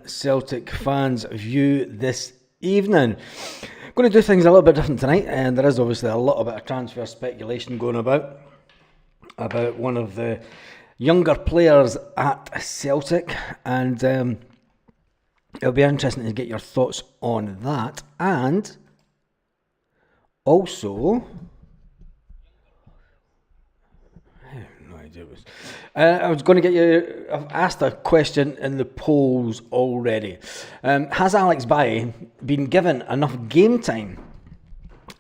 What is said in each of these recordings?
Celtic fans' view this evening. Going to do things a little bit different tonight, and there is obviously a little bit of transfer speculation going about one of the younger players at Celtic, and it'll be interesting to get your thoughts on that. And also, I was going to get you. I've asked a question in the polls already. Has Alex Valle been given enough game time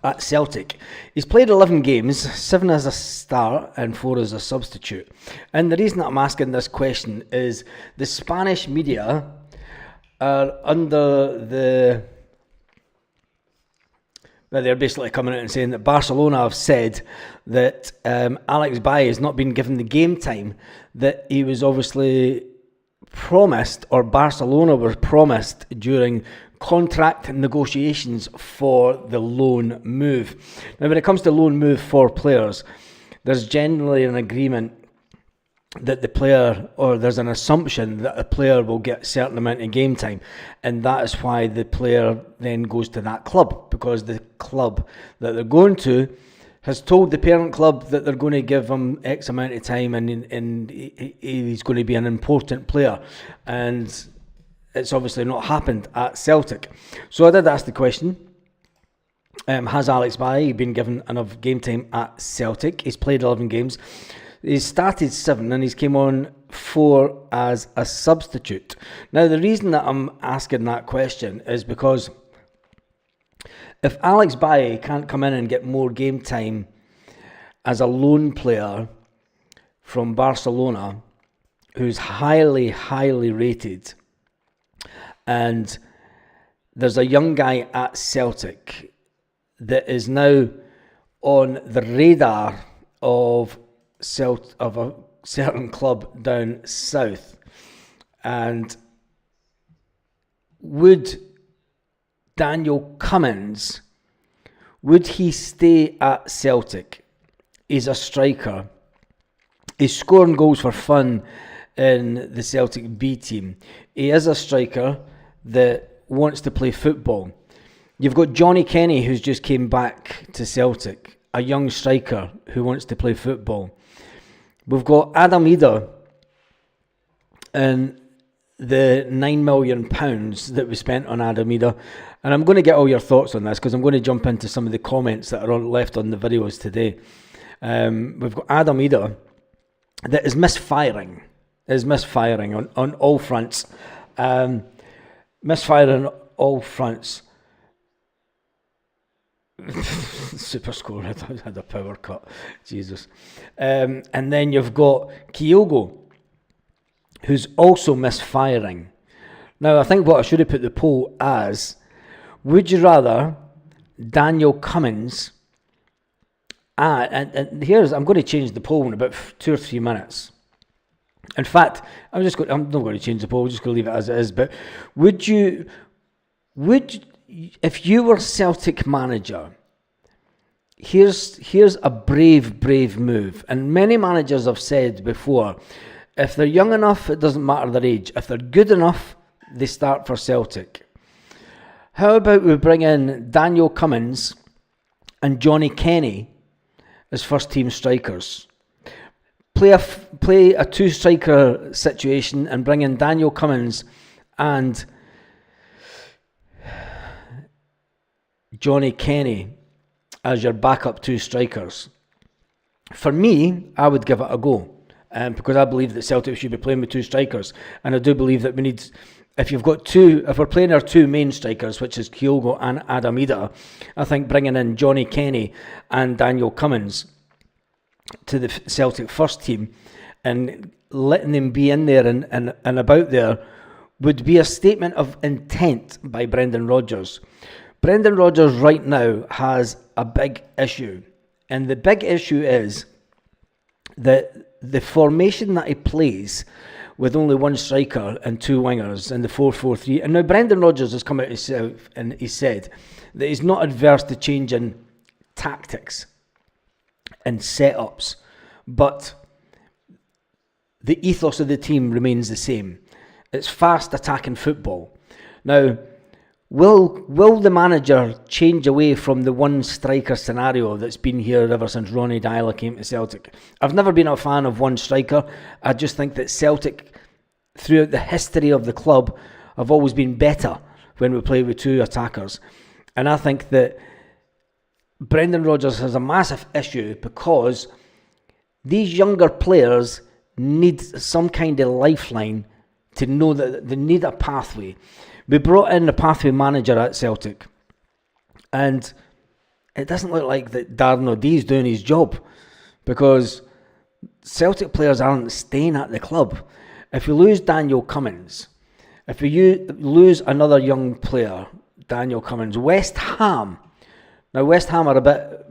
at Celtic? He's played 11 games, 7 as a start and 4 as a substitute. And the reason that I'm asking this question is the Spanish media are under the... Well, they're basically coming out and saying that Barcelona have said that Alex Valle has not been given the game time that he was obviously promised, or Barcelona were promised during contract negotiations for the loan move. Now, when it comes to loan move for players, there's generally an agreement that the player, or there's an assumption that a player will get a certain amount of game time, and that is why the player then goes to that club, because the club that they're going to has told the parent club that they're going to give him X amount of time, and he's going to be an important player, and it's obviously not happened at Celtic. So I did ask the question, has Alex Valle been given enough game time at Celtic? He's played 11 games. He's started 7 and he's came on 4 as a substitute. Now, the reason that I'm asking that question is because if Alex Valle can't come in and get more game time as a loan player from Barcelona, who's highly, highly rated, and there's a young guy at Celtic that is now on the radar of a certain club down south, and would Daniel Cummings, would he stay at Celtic? He's a striker. He's scoring goals for fun in the Celtic B team. He is a striker that wants to play football. You've got Johnny Kenny, who's just came back to Celtic, a young striker who wants to play football. We've got Adam Ida and the £9 million that we spent on Adam Ida. And I'm going to get all your thoughts on this, because I'm going to jump into some of the comments that are left on the videos today. We've got Adam Ida that is misfiring on all fronts. Misfiring on all fronts. Super score had a power cut, Jesus. And then you've got Kyogo, who's also misfiring. Now, I think what I should have put the poll as, would you rather Daniel Cummings and here's, I'm going to change the poll in about 2 or 3 minutes. In fact, I'm not going to change the poll, I'm just going to leave it as it is. But would if you were Celtic manager, here's a brave move. And many managers have said before, if they're young enough, it doesn't matter their age. If they're good enough, they start for Celtic. How about we bring in Daniel Cummings and Johnny Kenny as first team strikers? Play a 2-striker situation and bring in Daniel Cummings and Johnny Kenny as your backup 2 strikers. For me, I would give it a go, because I believe that Celtic should be playing with 2 strikers, and I do believe that we need, if we're playing our 2 main strikers, which is Kyogo and Adam Ida, I think bringing in Johnny Kenny and Daniel Cummings to the Celtic first team and letting them be in there and about there would be a statement of intent by Brendan Rodgers. Brendan Rodgers right now has a big issue, and the big issue is that the formation that he plays with only 1 striker and 2 wingers in the 4-4-3, and now Brendan Rodgers has come out himself and he said that he's not adverse to changing tactics and setups, but the ethos of the team remains the same. It's fast attacking football. Now, will the manager change away from the one striker scenario that's been here ever since Ronnie Deila came to Celtic? I've never been a fan of one striker. I just think that Celtic, throughout the history of the club, have always been better when we play with two attackers. And I think that Brendan Rodgers has a massive issue because these younger players need some kind of lifeline to know that they need a pathway. We brought in the pathway manager at Celtic, and it doesn't look like that Darren O'Dee's doing his job, because Celtic players aren't staying at the club. If you lose Daniel Cummings, if you lose another young player, Daniel Cummings, West Ham are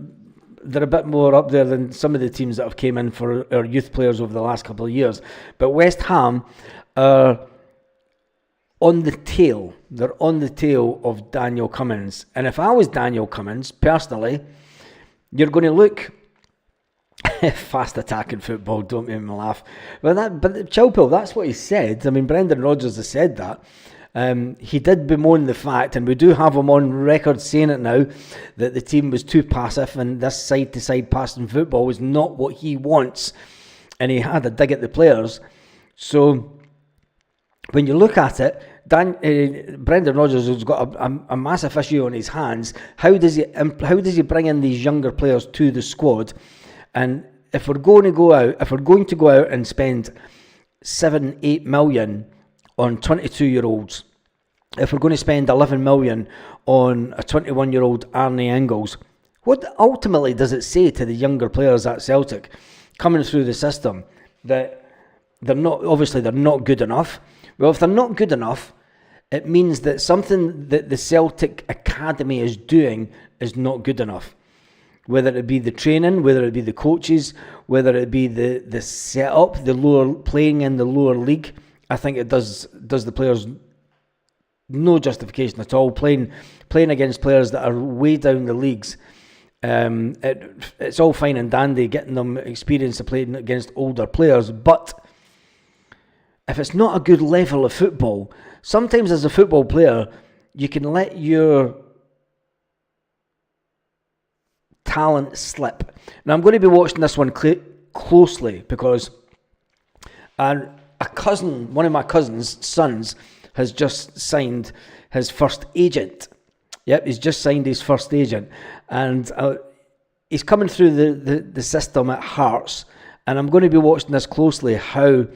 they're a bit more up there than some of the teams that have came in for our youth players over the last couple of years. But West Ham are on the tail. They're on the tail of Daniel Cummings. And if I was Daniel Cummings, personally, you're going to look fast attacking football, don't make me laugh. But Chilpel, that's what he said. I mean, Brendan Rodgers has said that. He did bemoan the fact, and we do have him on record saying it now, that the team was too passive and this side-to-side passing football was not what he wants, and he had a dig at the players. So when you look at it, Brendan Rodgers has got a massive issue on his hands. How does he bring in these younger players to the squad? And if we're going to go out and spend 7-8 million on 22-year-olds, if we're going to spend 11 million on a 21-year-old Arnie Engels, what ultimately does it say to the younger players at Celtic coming through the system that they're not good enough? Well, if they're not good enough, it means that something that the Celtic Academy is doing is not good enough. Whether it be the training, whether it be the coaches, whether it be the setup, playing in the lower league, I think it does the players no justification at all. Playing against players that are way down the leagues, it's all fine and dandy getting them experience of playing against older players, but if it's not a good level of football, sometimes as a football player, you can let your talent slip. Now, I'm going to be watching this one closely because one of my cousin's sons has just signed his first agent. Yep, he's just signed his first agent, and he's coming through the system at Hearts, and I'm going to be watching this closely, how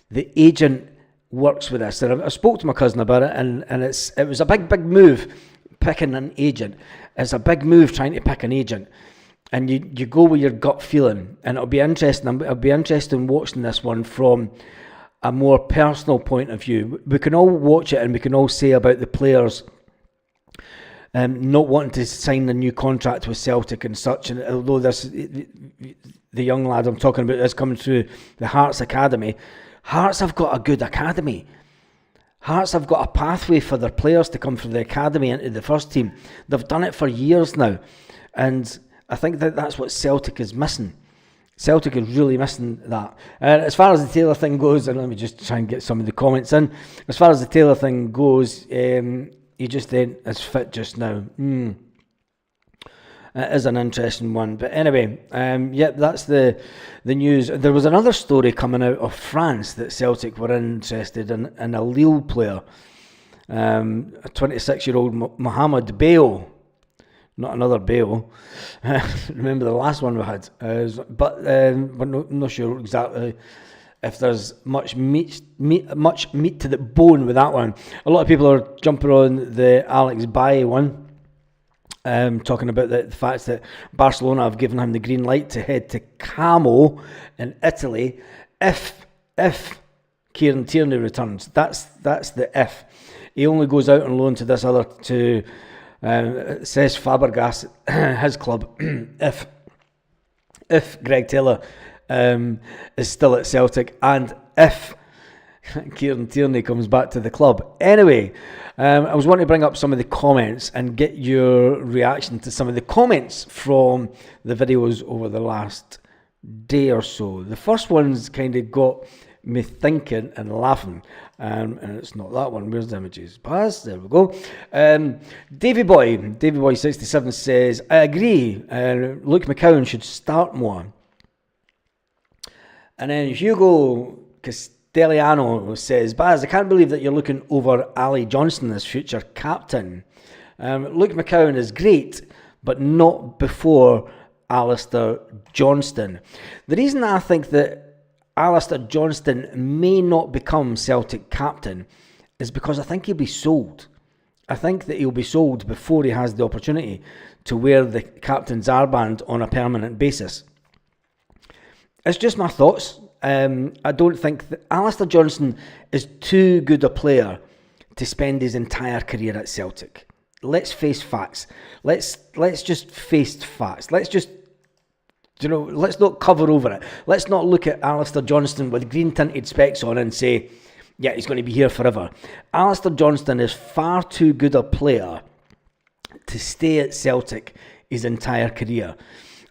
the agent works with this. And I spoke to my cousin about it, and it was a big move picking an agent. It's a big move trying to pick an agent, and you go with your gut feeling, and it'll be interesting. I'll be interested in watching this one from a more personal point of view. We can all watch it and we can all say about the players not wanting to sign a new contract with Celtic and such, and although the young lad I'm talking about is coming through the Hearts Academy, Hearts have got a good academy. Hearts have got a pathway for their players to come from the academy into the first team. They've done it for years now, and I think that's what Celtic is missing. Celtic is really missing that. And as far as the Taylor thing goes, and let me just try and get some of the comments in. As far as the Taylor thing goes, he just ain't as fit just now. It is an interesting one. But anyway, that's the news. There was another story coming out of France that Celtic were interested in a Lille player, a 26-year-old Mohamed Bayo. Not another Bale. Remember the last one we had. But we're not sure exactly if there's much meat to the bone with that one. A lot of people are jumping on the Alex Valle one, talking about the fact that Barcelona have given him the green light to head to Como in Italy if Kieran Tierney returns. That's the if. He only goes out on loan to this other two. Says Fabregas, his club, if Greg Taylor is still at Celtic and if Kieran Tierney comes back to the club. Anyway, I was wanting to bring up some of the comments and get your reaction to some of the comments from the videos over the last day or so. The first one's kind of got me thinking and laughing, And it's not that one. Where's the images? Pass. There we go. Davy Boy 67 says, I agree. Luke McCowan should start more. And then Hugo Castellano says, Baz, I can't believe that you're looking over Ali Johnston as future captain. Luke McCowan is great, but not before Alistair Johnston. The reason I think that Alistair Johnston may not become Celtic captain is because I think he'll be sold. I think that he'll be sold before he has the opportunity to wear the captain's armband on a permanent basis. It's just my thoughts. I don't think that Alistair Johnston is too good a player to spend his entire career at Celtic. Let's face facts. Let's just face facts. Let's not cover over it. Let's not look at Alistair Johnston with green tinted specs on and say, yeah, he's going to be here forever. Alistair Johnston is far too good a player to stay at Celtic his entire career.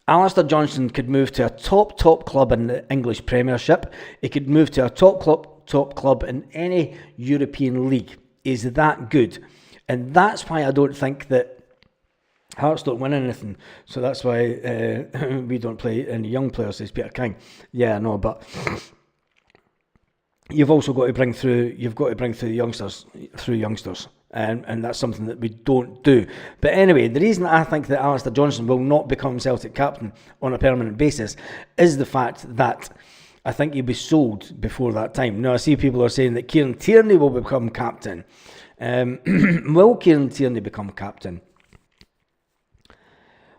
Alistair Johnston could move to a top club in the English Premiership. He could move to a top club in any European league. He's that good. And that's why I don't think that Hearts don't win anything, so that's why we don't play any young players, says Peter King. Yeah, no, but you've also got to bring through the youngsters through youngsters, and that's something that we don't do. But anyway, the reason I think that Alistair Johnston will not become Celtic captain on a permanent basis is the fact that I think he'll be sold before that time. Now, I see people are saying that Kieran Tierney will become captain. Will Kieran Tierney become captain?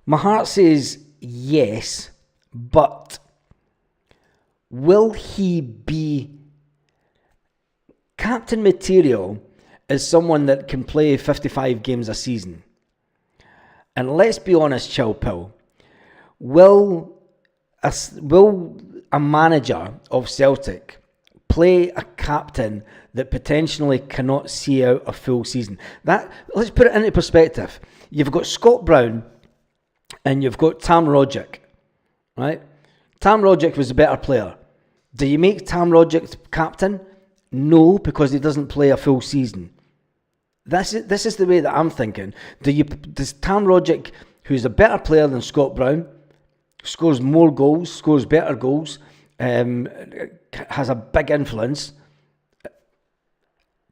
My heart says yes, but will he be captain material as someone that can play 55 games a season? And let's be honest, Chill Pill, will a manager of Celtic play a captain that potentially cannot see out a full season? Let's put it into perspective. You've got Scott Brown and you've got Tam Rogic, right? Tam Rogic was a better player. Do you make Tam Rogic captain? No, because he doesn't play a full season. This is the way that I'm thinking. Does Tam Rogic, who's a better player than Scott Brown, scores more goals, scores better goals, has a big influence,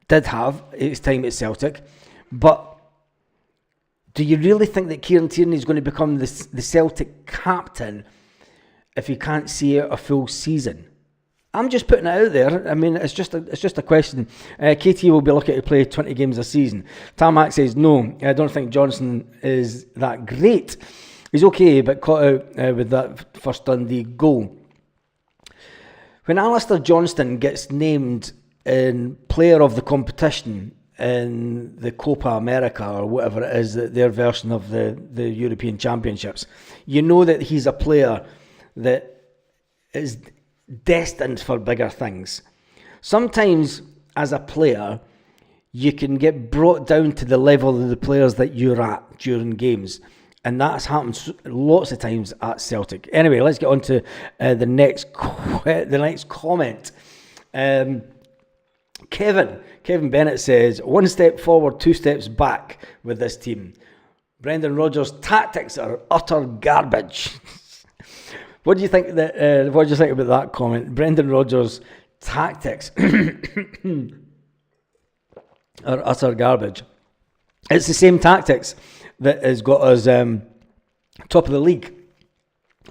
did have his time at Celtic, but do you really think that Kieran Tierney is going to become the Celtic captain if he can't see out a full season? I'm just putting it out there. I mean, it's just a question. KT will be lucky to play 20 games a season. Tarmac says, no, I don't think Johnson is that great. He's okay, but caught out with that first Dundee goal. When Alistair Johnston gets named in player of the competition in the Copa America or whatever it is, their version of the European Championships, you know that he's a player that is destined for bigger things. Sometimes as a player you can get brought down to the level of the players that you're at during games, and that's happened lots of times at Celtic. Anyway, let's get on to the next comment. Kevin Bennett says, 1 step forward, 2 steps back with this team. Brendan Rodgers' tactics are utter garbage. What do you think about that comment? Brendan Rodgers' tactics are utter garbage. It's the same tactics that has got us top of the league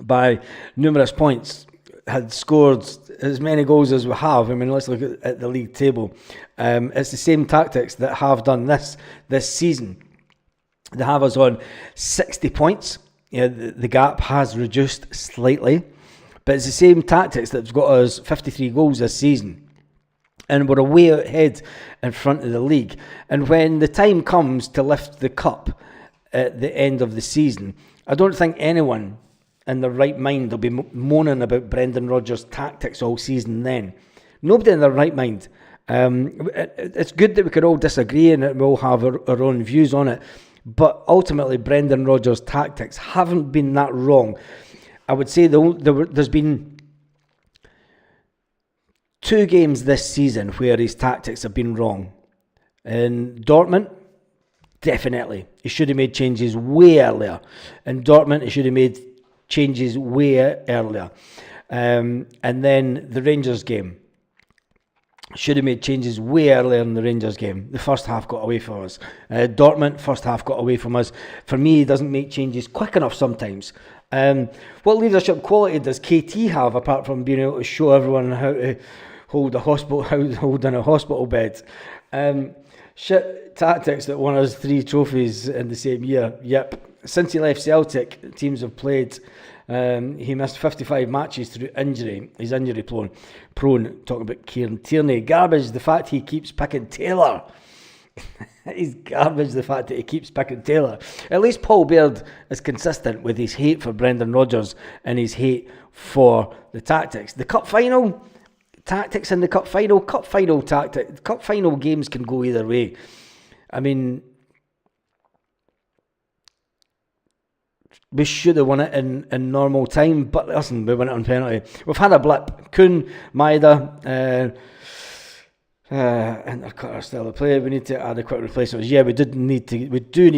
by numerous points. Had scored as many goals as we have. I mean, let's look at the league table. It's the same tactics that have done this season. They have us on 60 points. Yeah, the gap has reduced slightly, but it's the same tactics that's got us 53 goals this season. And we're way ahead in front of the league. And when the time comes to lift the cup at the end of the season, I don't think anyone in their right mind will be moaning about Brendan Rodgers' tactics all season then. Nobody in their right mind. It's good that we could all disagree and that we all have our own views on it, but ultimately Brendan Rodgers' tactics haven't been that wrong. I would say there's been 2 games this season where his tactics have been wrong. In Dortmund, definitely. He should have made changes way earlier. In Dortmund, he should have made changes way earlier. And then the Rangers game. Should have made changes way earlier in the Rangers game. The first half got away from us. Dortmund, first half got away from us. For me, he doesn't make changes quick enough sometimes. What leadership quality does KT have, apart from being able to show everyone how to hold in a hospital bed? Shit tactics that won us 3 trophies in the same year. Yep. Since he left Celtic, teams have played. He missed 55 matches through injury. He's injury prone. Talking about Kieran Tierney. Garbage the fact he keeps picking Taylor. He's garbage the fact that he keeps picking Taylor. At least Paul Baird is consistent with his hate for Brendan Rodgers and his hate for the tactics. The cup final, tactics in the cup final tactics. Cup final games can go either way. I mean, we should have won it in normal time, but listen, we won it on penalty. We've had a blip. Kuhn, Maeda, intercutter style of play. We need to adequate replacements. Yeah, we do need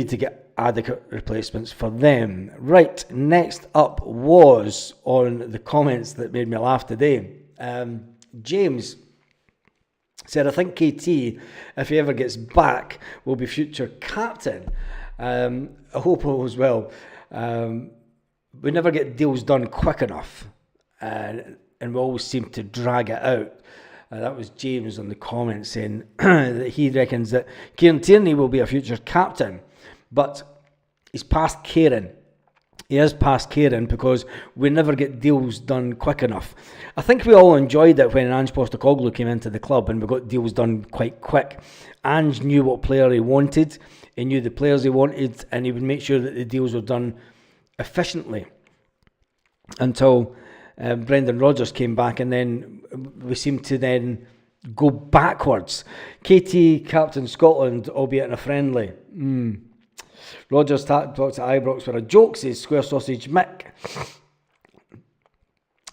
to get adequate replacements for them. Right, next up was on the comments that made me laugh today. James said, I think KT, if he ever gets back, will be future captain. I hope all as well. We never get deals done quick enough, and we always seem to drag it out. That was James on the comments saying that he reckons that Kieran Tierney will be a future captain, but he's past Kieran. He is past Kieran because we never get deals done quick enough. I think we all enjoyed it when Ange Postecoglou came into the club and we got deals done quite quick. Ange knew what player he wanted, he knew the players he wanted, and he would make sure that the deals were done efficiently until Brendan Rodgers came back, and then we seemed to then go backwards. KT captain Scotland, albeit in a friendly. Rodgers talked to Ibrox for a joke, says Square Sausage Mick.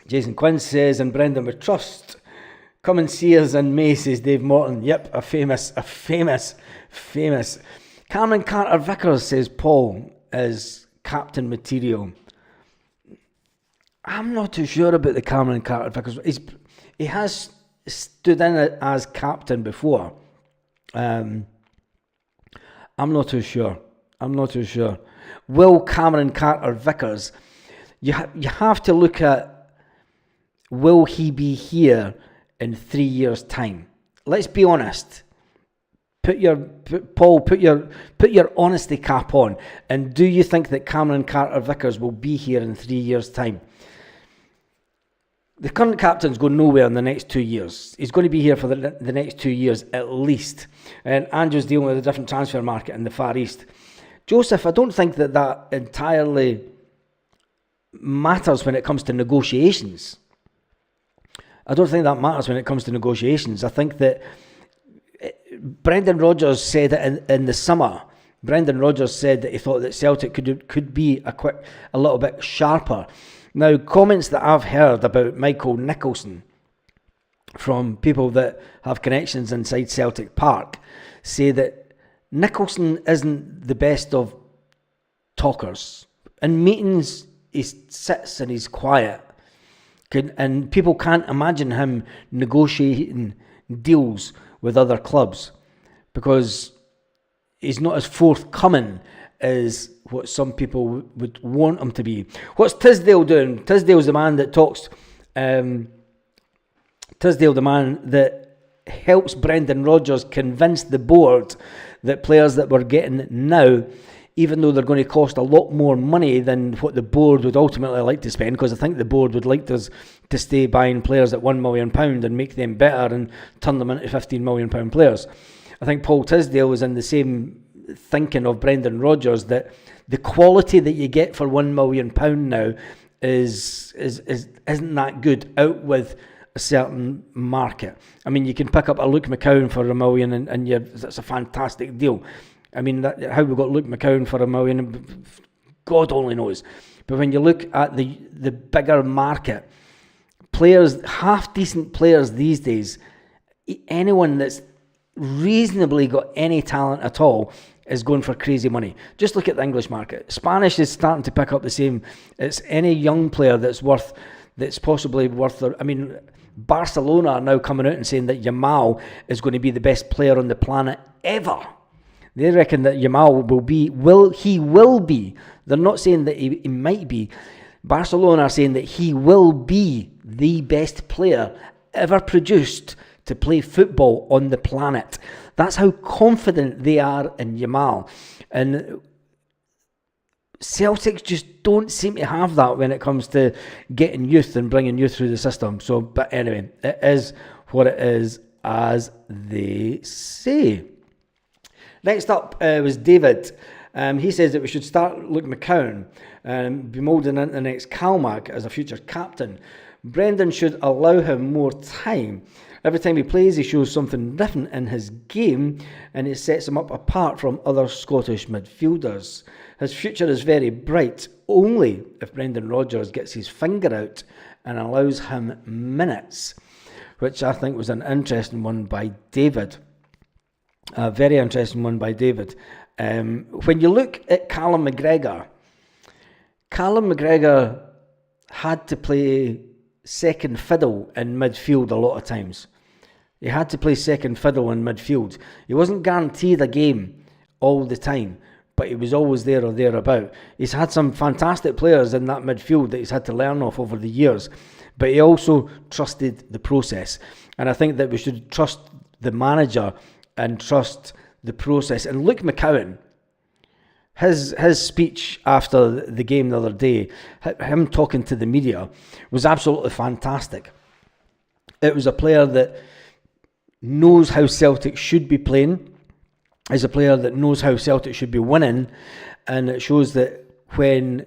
Jason Quinn says, and Brendan we trust. Come and see us in May, says Dave Morton. Yep, a famous. Cameron Carter-Vickers, says Paul, is captain material. I'm not too sure about the Cameron Carter-Vickers. He has stood in as captain before. I'm not too sure. Will Cameron Carter-Vickers, you have to look at, will he be here in 3 years' time? Let's be honest. Put your honesty cap on, and do you think that Cameron Carter-Vickers will be here in 3 years' time? The current captain's going nowhere in the next 2 years. He's going to be here for the next 2 years at least. And Andrew's dealing with a different transfer market in the Far East. Joseph, I don't think that entirely matters when it comes to negotiations. I think that Brendan Rodgers said it in the summer. Brendan Rodgers said that he thought that Celtic could be a little bit sharper. Now, comments that I've heard about Michael Nicholson from people that have connections inside Celtic Park say that Nicholson isn't the best of talkers. In meetings, he sits and he's quiet. And people can't imagine him negotiating deals with other clubs because he's not as forthcoming as what some people would want him to be. What's Tisdale doing? Tisdale's the man that talks. Tisdale, the man that helps Brendan Rodgers convince the board that players that we're getting now, even though they're going to cost a lot more money than what the board would ultimately like to spend, because I think the board would like us to stay buying players at £1 million and make them better and turn them into £15 million players. I think Paul Tisdale is in the same thinking of Brendan Rodgers, that the quality that you get for £1 million now isn't that good out with a certain market. I mean, you can pick up a Luke McCowan for $1 million and that's a fantastic deal. I mean, how we got Luke McCowan for $1 million, God only knows. But when you look at the bigger market, players, half decent players these days, anyone that's reasonably got any talent at all is going for crazy money. Just look at the English market. Spanish is starting to pick up the same. It's any young player that's possibly worth. I mean, Barcelona are now coming out and saying that Yamal is going to be the best player on the planet ever. They reckon that Yamal will be. They're not saying that he might be. Barcelona are saying that he will be the best player ever produced to play football on the planet. That's how confident they are in Yamal. And Celtic just don't seem to have that when it comes to getting youth and bringing youth through the system. So, but anyway, it is what it is, as they say. Next up was David. He says that we should start Luke McCowan and be moulding into the next Calmac as a future captain. Brendan should allow him more time. Every time he plays, he shows something different in his game, and it sets him up apart from other Scottish midfielders. His future is very bright, only if Brendan Rodgers gets his finger out and allows him minutes, which I think was an interesting one by David. A very interesting one by David. When you look at Callum McGregor had to play second fiddle in midfield a lot of times. He had to play second fiddle in midfield. He wasn't guaranteed a game all the time, but he was always there or thereabout. He's had some fantastic players in that midfield that he's had to learn off over the years, but he also trusted the process. And I think that we should trust the manager and trust the process. And Luke McCowan, his speech after the game the other day, him talking to the media, was absolutely fantastic. It was a player that knows how Celtic should be playing. Is a player that knows how Celtic should be winning, and it shows that when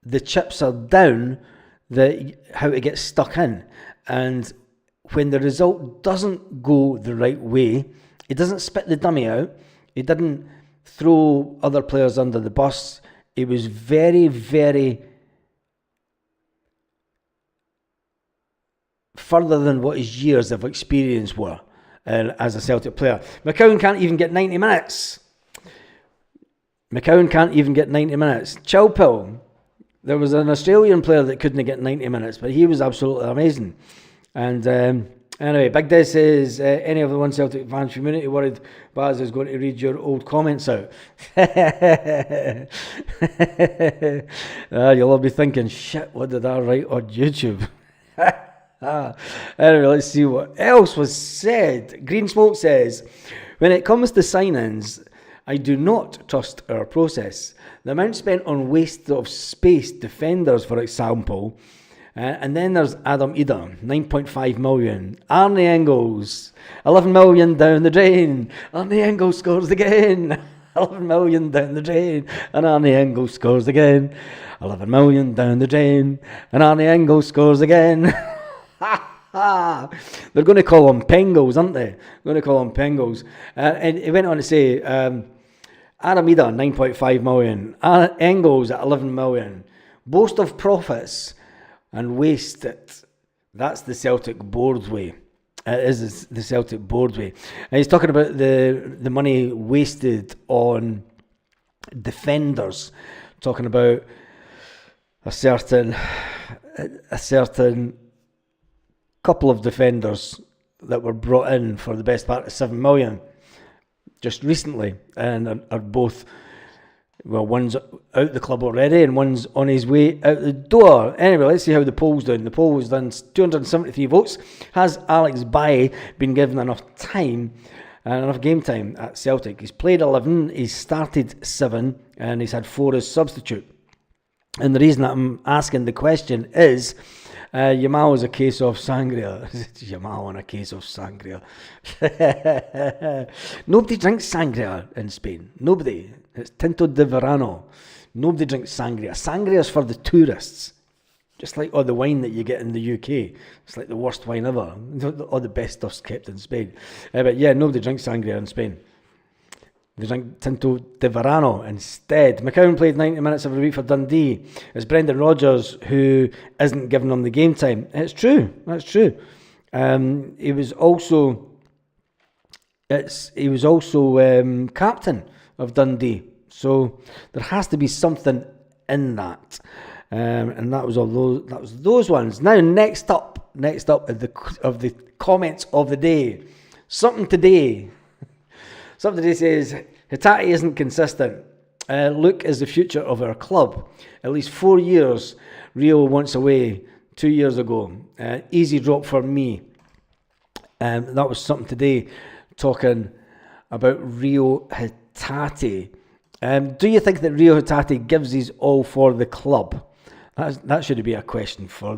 the chips are down, how to get stuck in. And when the result doesn't go the right way, he doesn't spit the dummy out. He didn't throw other players under the bus. He was very, very further than what his years of experience were as a Celtic player. McCowan can't even get 90 minutes. Chilpill, there was an Australian player that couldn't get 90 minutes, but he was absolutely amazing. And anyway, Big Des says, any of the One Celtic fans community worried Baz is going to read your old comments out? You'll all be thinking, shit, what did I write on YouTube? Anyway, let's see what else was said. Green Smoke says, when it comes to signings, I do not trust our process. The amount spent on waste of space defenders, for example, and then there's Adam Ida, 9.5 million. Arne Engels, 11 million down the drain. Arne Engels scores again. 11 million down the drain. And Arne Engels scores again. 11 million down the drain. And Arne Engels scores again. They're going to call him Pengels, aren't they? And he went on to say, Adam Ida, 9.5 million. Engels at 11 million. Boast of profits and waste it. That's the Celtic board way. It is the Celtic board way. And he's talking about the money wasted on defenders. Talking about a certain couple of defenders that were brought in for the best part of 7 million just recently, and are both, well, one's out the club already and one's on his way out the door. Anyway, let's see how the poll's done. The poll was done 273 votes. Has Alex Valle been given enough time and enough game time at Celtic? He's played 11, he's started 7, and he's had 4 as substitute. And the reason that I'm asking the question is, Yamal is a case of sangria. Yamal on a case of sangria. Nobody drinks sangria in Spain. Nobody. It's Tinto de Verano. Nobody drinks sangria. Sangria is for the tourists. Just like all the wine that you get in the UK. It's like the worst wine ever. All the best stuff's kept in Spain. But yeah, nobody drinks sangria in Spain. They drank Tinto de Verano instead. McCowan played 90 minutes every week for Dundee. It's Brendan Rodgers who isn't giving them the game time. It's true. That's true. He was also captain of Dundee. So there has to be something in that. And that was all those. That was those ones. Now next up of the comments of the day. Something today says Hatate isn't consistent. Luke is the future of our club. At least 4 years. Rio once away 2 years ago. Easy drop for me. That was something today, talking about Rio Hatate. Do you think that Rio Hatate gives his all for the club? That should be a question for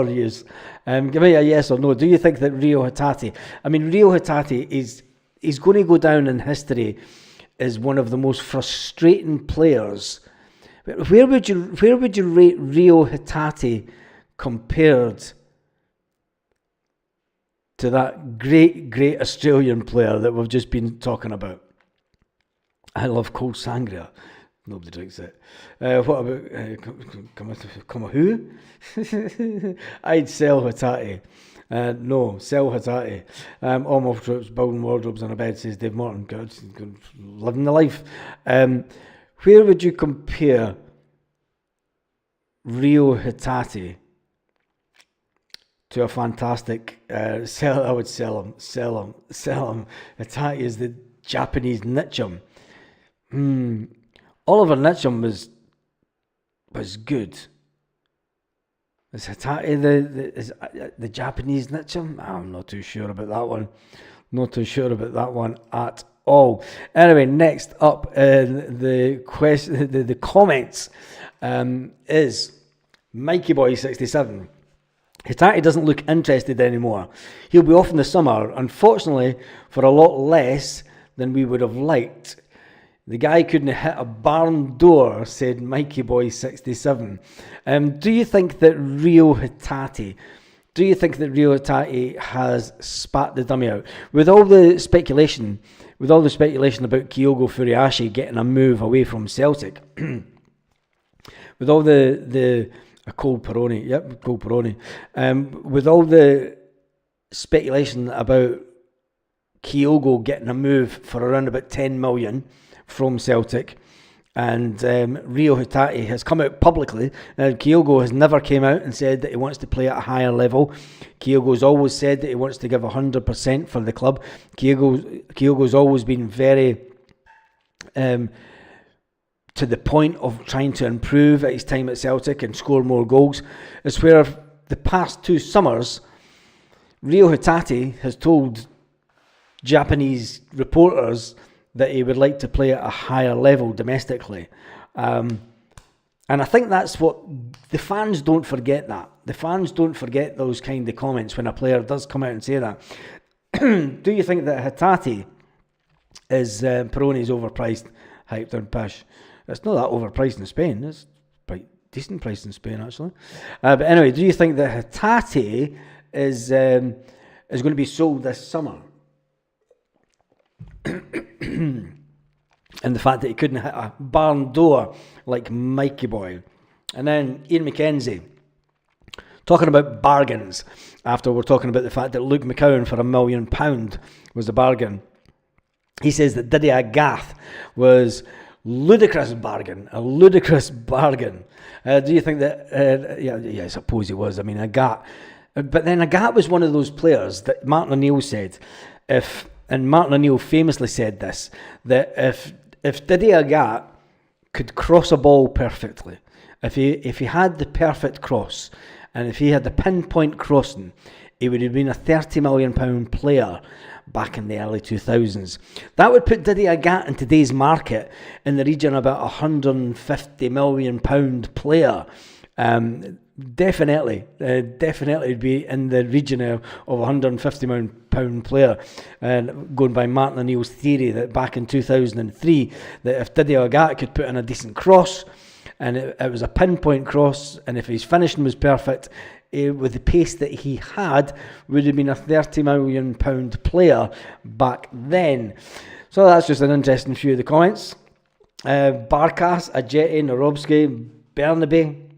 you. Give me a yes or no. Do you think that Rio Hatate? I mean, Rio Hatate is going to go down in history as one of the most frustrating players. Where would you rate Rio Hatate compared to that great Australian player that we've just been talking about? I love cold sangria. Nobody drinks it. What about who? I'd sell Hatate. No, sell Hatate. All my troops building wardrobes on a bed, says Dave Morton. Good, living the life. Where would you compare Rio Hatate to a fantastic sell? I would sell him. Hatate is the Japanese Nichum. Oliver Nichum was good. Is Hatate the Japanese Nichum? I'm not too sure about that one. Not too sure about that one at all. Anyway, next up the comments is Mikey Boy 67. Hatate doesn't look interested anymore. He'll be off in the summer, unfortunately, for a lot less than we would have liked. The guy couldn't hit a barn door, said Mikey Boy 67. Do you think that Rio Hatate has spat the dummy out? With all the speculation about Kyogo Furiashi getting a move away from Celtic, with all the cold Peroni, with all the speculation about Kyogo getting a move for around about 10 million from Celtic, and Rio Hatate has come out publicly. Now, Kyogo has never came out and said that he wants to play at a higher level. Kyogo's always said that he wants to give 100% for the club. Kyogo's always been very to the point of trying to improve at his time at Celtic and score more goals. It's where the past 2 summers, Rio Hatate has told Japanese reporters that he would like to play at a higher level domestically. And I think that's what the fans don't forget that. The fans don't forget those kind of comments when a player does come out and say that. Do you think that Hatate is Peroni's overpriced, hyped and pish? It's not that overpriced in Spain. It's quite decent price in Spain, actually. But anyway, do you think that Hatate is going to be sold this summer? And the fact that he couldn't hit a barn door like Mikey Boy. And then Ian McKenzie talking about bargains, after we're talking about the fact that Luke McCowan for £1 million was a bargain. He says that Didier Gath was a ludicrous bargain. Do you think that yeah, I suppose he was. I mean, Agat, but then Agat was one of those players that Martin O'Neill said, and Martin O'Neill famously said this, that if Didier Agat could cross a ball perfectly, if he had the perfect cross, and if he had the pinpoint crossing, he would have been a £30 million player back in the early 2000s. That would put Didier Agat in today's market in the region of about £150 million player. Definitely would be in the region of £150 million player, and going by Martin O'Neill's theory that back in 2003, that if Didier Agat could put in a decent cross, and it was a pinpoint cross, and if his finishing was perfect, with the pace that he had, would have been a £30 million player back then. So that's just an interesting few of the comments. Barkas, Hatate, Narobski, Bernabe,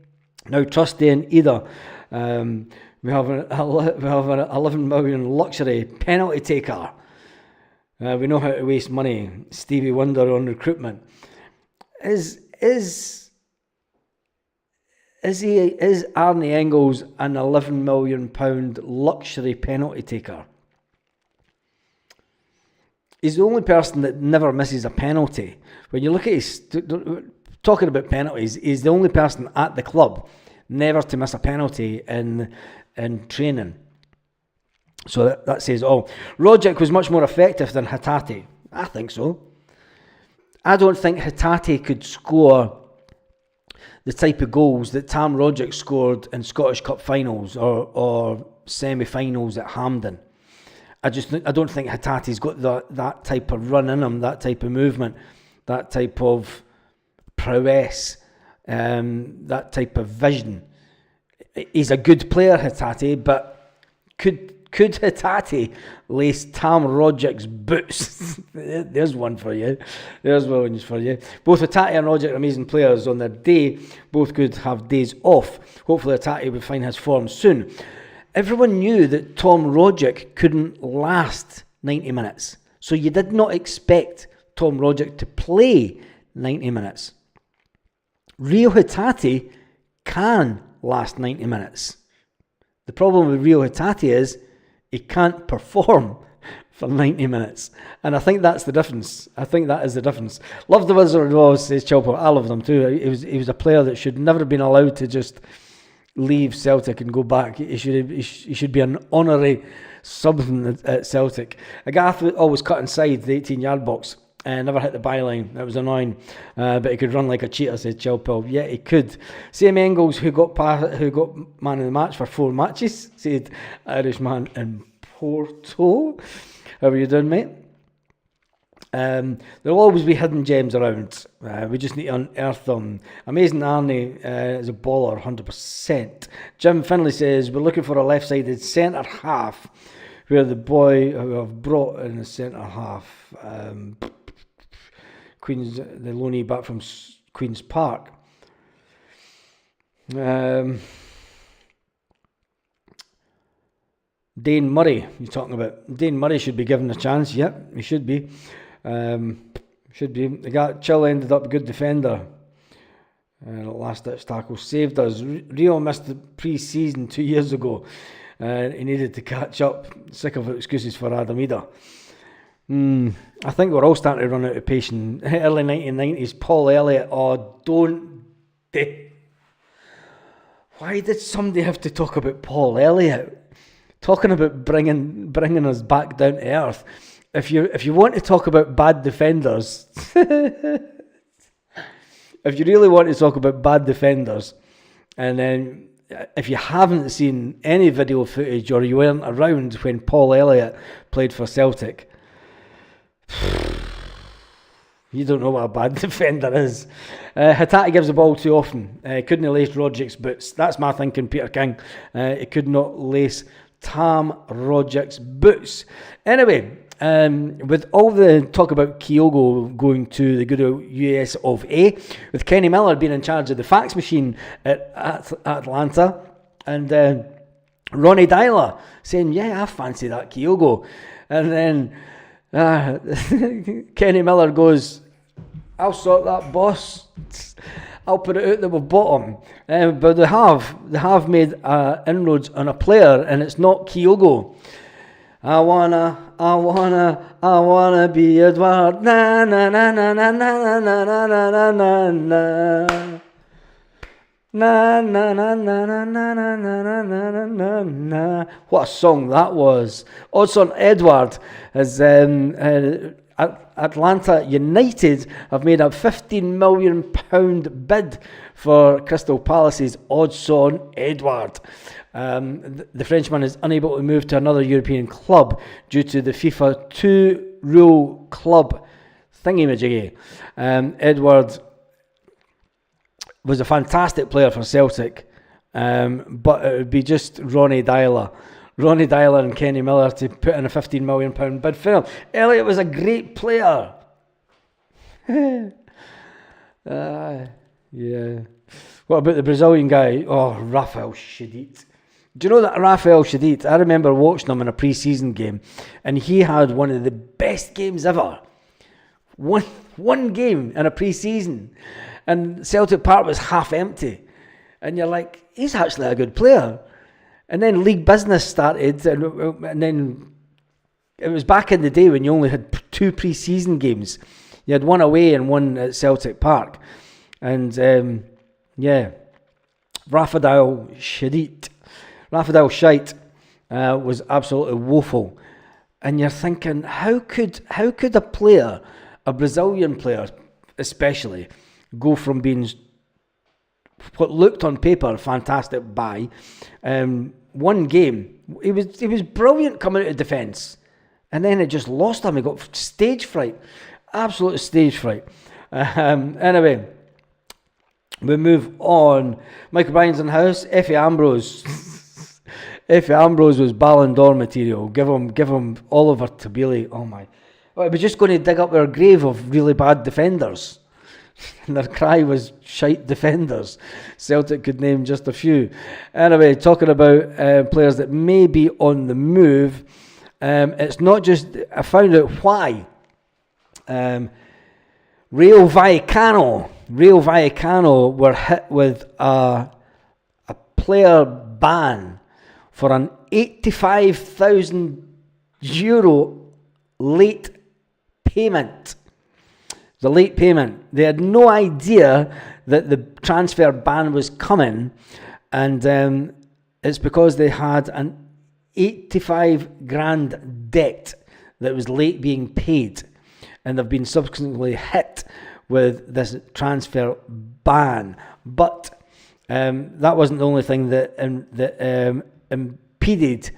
now trusty in either. We have an 11 million luxury penalty taker. We know how to waste money. Stevie Wonder on recruitment. Is Arne Engels an £11 million luxury penalty taker? He's the only person that never misses a penalty. When you look at his, talking about penalties, he's the only person at the club never to miss a penalty in training. So that says all. Rodgers was much more effective than Hatate. I think so. I don't think Hatate could score the type of goals that Tam Rodgers scored in Scottish Cup finals or semi-finals at Hampden. I don't think Hatate's got that type of run in him, that type of movement, that type of prowess, that type of vision. He's a good player, Hatate, but could Hatate lace Tam Rodgers' boots? There's one for you. There's one for you. Both Hatate and Rodgers are amazing players on their day. Both could have days off. Hopefully Hatate will find his form soon. Everyone knew that Tom Rodgers couldn't last 90 minutes. So you did not expect Tom Rodgers to play 90 minutes. Rio Hatate can last 90 minutes. The problem with Rio Hatate is he can't perform for 90 minutes. And I think that's the difference. I think that is the difference. Love the Wizard of Oz, says Chopper. I love them too. He was a player that should never have been allowed to just leave Celtic and go back. He should be an honorary sub at Celtic. Agath always cut inside the 18-yard box and never hit the byline. That was annoying. But he could run like a cheater, said Chilpel. Yeah, he could. Same Engels who got man of the match for 4 matches, said Irishman in Porto. How are you doing, mate? There'll always be hidden gems around. We just need to unearth them. Amazing Arne is a baller, 100%. Jim Finlay says, we're looking for a left-sided centre half, where the boy who I've brought in the centre half, the loanee back from Queen's Park. Dane Murray, you're talking about. Dane Murray should be given a chance. Yep, he should be. Should be. The guy Chill ended up a good defender. Last ditch tackle saved us. Rio missed the pre-season 2 years ago. He needed to catch up. Sick of excuses for Adamida. I think we're all starting to run out of patience. Early 1990s, Paul Elliott. Oh, don't. Why did somebody have to talk about Paul Elliott? Talking about bringing us back down to earth. If you want to talk about bad defenders, if you really want to talk about bad defenders, and then if you haven't seen any video footage or you weren't around when Paul Elliott played for Celtic, you don't know what a bad defender is. Hatate gives the ball too often. Couldn't have laced Rodgers' boots. That's my thinking, Peter King. He could not lace Tam Rodgers' boots. Anyway, with all the talk about Kyogo going to the good old US of A, with Kenny Miller being in charge of the fax machine at Atlanta, and Ronnie Dyler saying, yeah, I fancy that Kyogo. And then Kenny Miller goes, I'll sort that, boss. I'll put it out that we've bought him. But they have made inroads on a player, and it's not Kyogo. I wanna be Edward. Na na na na na na na na na na na na. Na na na na na na na na na na na. What a song that was. Odson Edward is Atlanta United have made a £15 million bid for Crystal Palace's Odson Edward. The Frenchman is unable to move to another European club due to the FIFA 2 rule club thingy-majiggy. Edward was a fantastic player for Celtic, but it would be just Ronnie Dyler Ronnie Dyler and Kenny Miller to put in a £15 million bid for him. Elliott was a great player. Yeah. What about the Brazilian guy? Oh, Rafael Hatate. Do you know that Rafael Hatate? I remember watching him in a pre-season game, and he had one of the best games ever. One game in a pre-season, and Celtic Park was half empty, and you're like, he's actually a good player. And then league business started, and then it was back in the day when you only had 2 pre-season games. You had one away and one at Celtic Park, and Rafael Shite was absolutely woeful. And you're thinking, how could a player, a Brazilian player especially, go from being what looked on paper a fantastic buy, one game, he was brilliant coming out of defence, and then it just lost him. He got stage fright, absolute stage fright. Anyway, we move on. Michael Bryan's in the house. Effie Ambrose was Ballon d'Or material. Give him Oliver Tabili. Oh my! Well, we're just going to dig up their grave of really bad defenders. And their cry was shite defenders. Celtic could name just a few. Anyway, talking about players that may be on the move. It's not just. I found out why. Rayo Vallecano were hit with a player ban for an €85,000 late payment. The late payment. They had no idea that the transfer ban was coming, and it's because they had an 85 grand debt that was late being paid, and they've been subsequently hit with this transfer ban. But that wasn't the only thing that impeded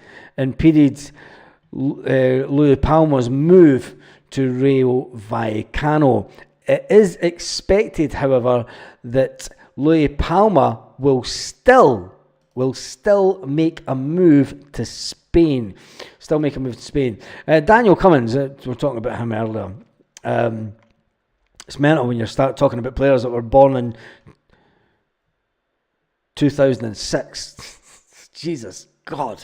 Louis Palma's move to Rayo Vallecano. It is expected, however, that Louis Palma will still make a move to Spain. Daniel Cummings, we were talking about him earlier. It's mental when you start talking about players that were born in 2006. Jesus God.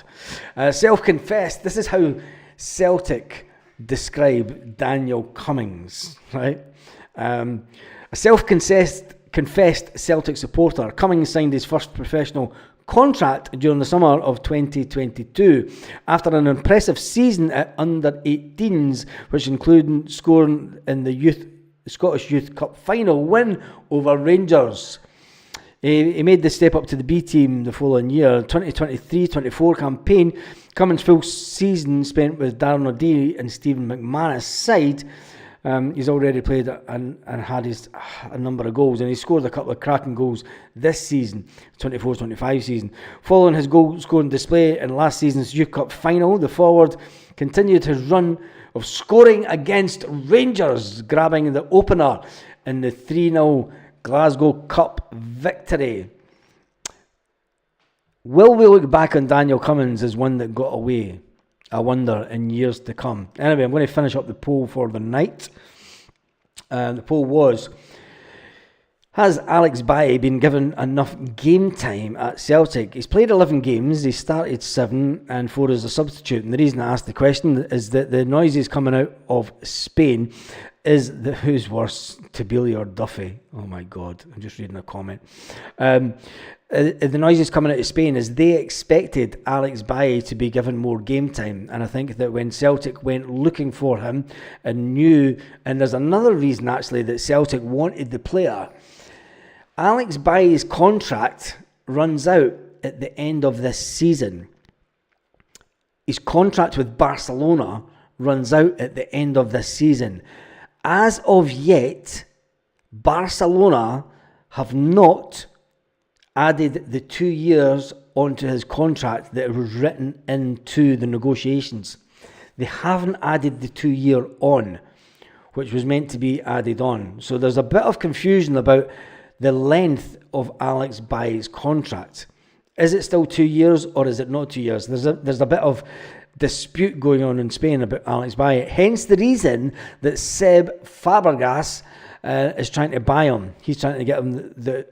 Self-confessed. This is how Celtic describe Daniel Cummings, right? A self-confessed Celtic supporter, Cummings signed his first professional contract during the summer of 2022 after an impressive season at under-18s, which included scoring in the Scottish Youth Cup final win over Rangers. He made the step up to the B team the following year. 2023-24 campaign, Cummings' full season spent with Darren O'Deary and Stephen McManus' side. He's already played and had a number of goals, and he scored a couple of cracking goals this season, 24-25 season. Following his goal-scoring display in last season's Youth Cup final, the forward continued his run of scoring against Rangers, grabbing the opener in the 3-0 Glasgow Cup victory. Will we look back on Daniel Cummings as one that got away? I wonder in years to come. Anyway, I'm going to finish up the poll for the night. The poll was: has Alex Valle been given enough game time at Celtic? He's played 11 games, he started 7 and 4 as a substitute. And the reason I asked the question is that the noises coming out of Spain is that who's worse, Tabili or Duffy? Oh my God, I'm just reading a comment. The noises coming out of Spain is they expected Alex Valle to be given more game time, and I think that when Celtic went looking for him and knew, and there's another reason actually that Celtic wanted the player. Alex Valle's contract runs out at the end of this season. His contract with Barcelona runs out at the end of this season. As of yet, Barcelona have not added the 2 years onto his contract that was written into the negotiations. They haven't added the 2 year on, which was meant to be added on. So there's a bit of confusion about the length of Alex Valle's contract. Is it still 2 years or is it not 2 years? There's a bit of dispute going on in Spain about Alex Valle. Hence the reason that Seb Fabregas is trying to buy him. He's trying to get him the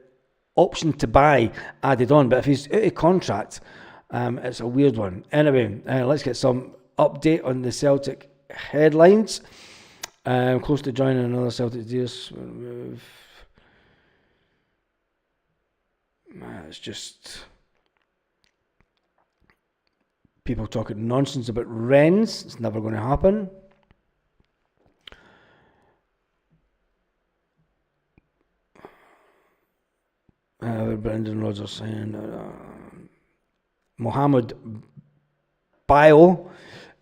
option to buy added on. But if he's out of contract, it's a weird one. Anyway, let's get some update on the Celtic headlines. Close to joining another Celtic deals. It's just people talking nonsense about Rennes. It's never going to happen. Brendan Rodgers saying Mohamed Bio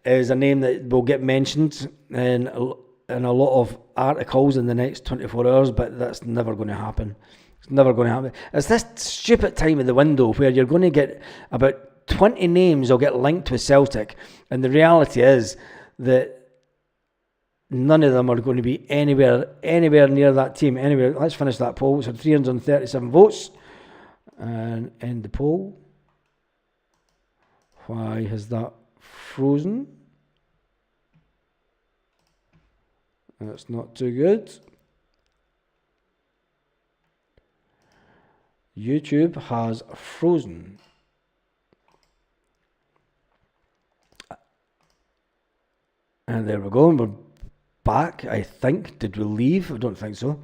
is a name that will get mentioned in a lot of articles in the next 24 hours, but that's never going to happen. It's never going to happen. It's this stupid time of the window where you're going to get about 20 names will get linked with Celtic, and the reality is that none of them are going to be anywhere near that team. Anyway, let's finish that poll. It's had 337 votes and end the poll. Why has that frozen? That's not too good. YouTube has frozen. And there we go. And we're back, I think. Did we leave? I don't think so.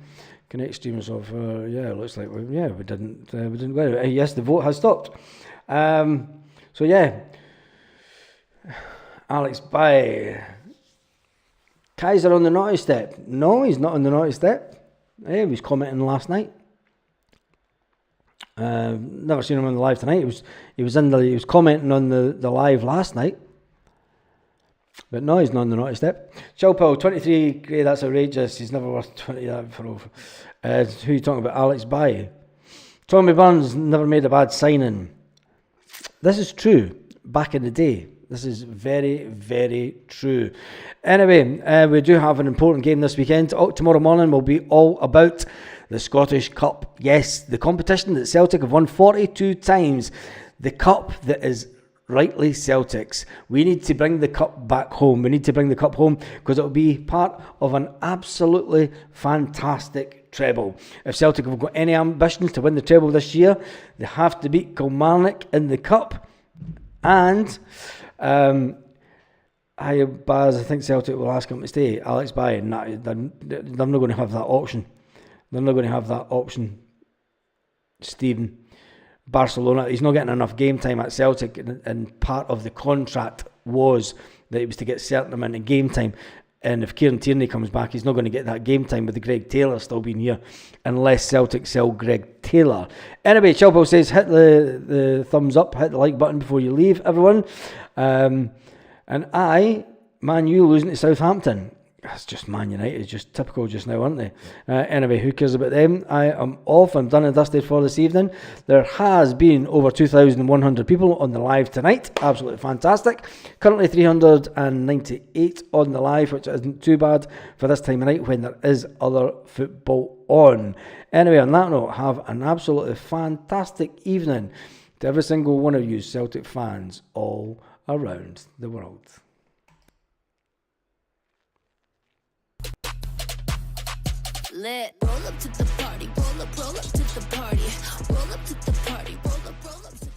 Connect streams of it looks like we didn't go anywhere. Yes, the vote has stopped. So yeah, Alex Valle. Kaiser on the naughty step. No, he's not on the naughty step. He was commenting last night. Never seen him on the live tonight. He was commenting on the live last night. But no, he's not on the naughty step. Chilpel, 23 grey, that's outrageous. He's never worth 20 that for over. Who are you talking about? Alex Valle. Tommy Burns never made a bad signing. This is true. Back in the day. This is very, very true. Anyway, we do have an important game this weekend. Tomorrow morning will be all about the Scottish Cup. Yes, the competition that Celtic have won 42 times. The cup that is rightly Celtic's. We need to bring the cup back home. We need to bring the cup home because it will be part of an absolutely fantastic treble. If Celtic have got any ambitions to win the treble this year, they have to beat Kilmarnock in the cup. And I think Celtic will ask him to stay. Alex Valle, they're not going to have that option. They're not going to have that option. Stephen, Barcelona, he's not getting enough game time at Celtic, and part of the contract was that it was to get certain amount of game time. And if Kieran Tierney comes back, he's not going to get that game time with the Greg Taylor still being here, unless Celtic sell Greg Taylor. Anyway, Chilpel says, hit the thumbs up, hit the like button before you leave, everyone. And Man U losing to Southampton. That's just Man United, just typical just now, aren't they? Anyway, who cares about them? I am off. I'm done and dusted for this evening. There has been over 2,100 people on the live tonight. Absolutely fantastic. Currently 398 on the live, which isn't too bad for this time of night when there is other football on. Anyway, on that note, have an absolutely fantastic evening to every single one of you Celtic fans all around the world. Lit. Roll up to the party, roll up to the party, roll up to the party, roll up to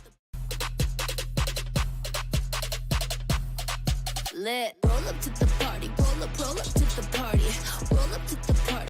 the lit.